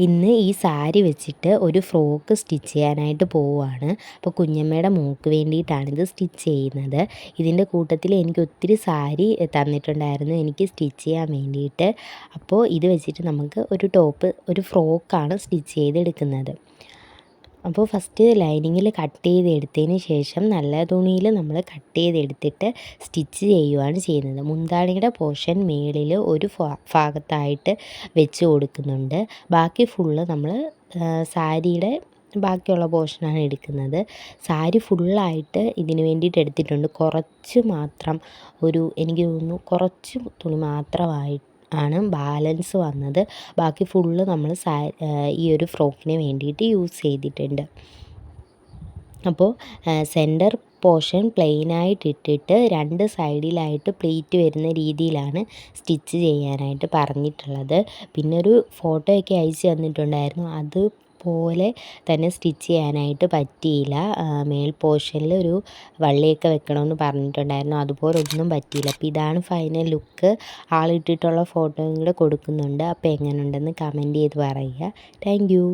ഇന്ന് ഈ സാരി വെച്ചിട്ട് ഒരു ഫ്രോക്ക് സ്റ്റിച്ച് ചെയ്യാനായിട്ട് പോവുകയാണ്. അപ്പോൾ കുഞ്ഞമ്മയുടെ മോൾക്ക് വേണ്ടിയിട്ടാണ് ഇത് സ്റ്റിച്ച് ചെയ്യുന്നത്. ഇതിൻ്റെ കൂട്ടത്തിൽ എനിക്ക് ഒത്തിരി സാരി തന്നിട്ടുണ്ടായിരുന്നു എനിക്ക് സ്റ്റിച്ച് ചെയ്യാൻ വേണ്ടിയിട്ട്. അപ്പോൾ ഇത് വെച്ചിട്ട് നമുക്ക് ഒരു ഫ്രോക്കാണ് സ്റ്റിച്ച് ചെയ്തെടുക്കുന്നത്. അപ്പോൾ ഫസ്റ്റ് ലൈനിങ്ങിൽ കട്ട് ചെയ്തെടുത്തതിന് ശേഷം നല്ല തുണിയിൽ നമ്മൾ കട്ട് ചെയ്തെടുത്തിട്ട് സ്റ്റിച്ച് ചെയ്യുകയാണ് ചെയ്യുന്നത്. മുന്താണിയുടെ പോർഷൻ മേളിൽ ഒരു ഭാഗത്തായിട്ട് വെച്ച് കൊടുക്കുന്നുണ്ട്. ബാക്കി ഫുള്ള് നമ്മൾ സാരിയുടെ ബാക്കിയുള്ള പോർഷനാണ് എടുക്കുന്നത്. സാരി ഫുള്ളായിട്ട് ഇതിന് വേണ്ടിയിട്ട് എടുത്തിട്ടുണ്ട്. കുറച്ച് മാത്രം എനിക്ക് തോന്നുന്നു കുറച്ച് തുണി മാത്രമായിട്ട് ആണ് ബാലൻസ് വന്നത്. ബാക്കി ഫുള്ള് നമ്മൾ ഈ ഒരു ഫ്രോക്കിന് വേണ്ടിയിട്ട് യൂസ് ചെയ്തിട്ടുണ്ട്. അപ്പോൾ സെൻറ്റർ പോർഷൻ പ്ലെയിനായിട്ട് ഇട്ടിട്ട് 2 സൈഡിലായിട്ട് പ്ലീറ്റ് വരുന്ന രീതിയിലാണ് സ്റ്റിച്ച് ചെയ്യാനായിട്ട് പറഞ്ഞിട്ടുള്ളത്. പിന്നെ ഒരു ഫോട്ടോയൊക്കെ അയച്ച് തന്നിട്ടുണ്ടായിരുന്നു. അതുപോലെ തന്നെ സ്റ്റിച്ച് ചെയ്യാനായിട്ട് പറ്റിയില്ല. മേൽ പോർഷനിൽ ഒരു വള്ളിയൊക്കെ വെക്കണമെന്ന് പറഞ്ഞിട്ടുണ്ടായിരുന്നു. അതുപോലെ ഒന്നും പറ്റിയില്ല. അപ്പോൾ ഇതാണ് ഫൈനൽ ലുക്ക്. ആളിട്ടിട്ടുള്ള ഫോട്ടോയും കൂടെ കൊടുക്കുന്നുണ്ട്. അപ്പോൾ എങ്ങനെയുണ്ടെന്ന് കമൻറ്റ് ചെയ്ത് പറയുക. Thank you.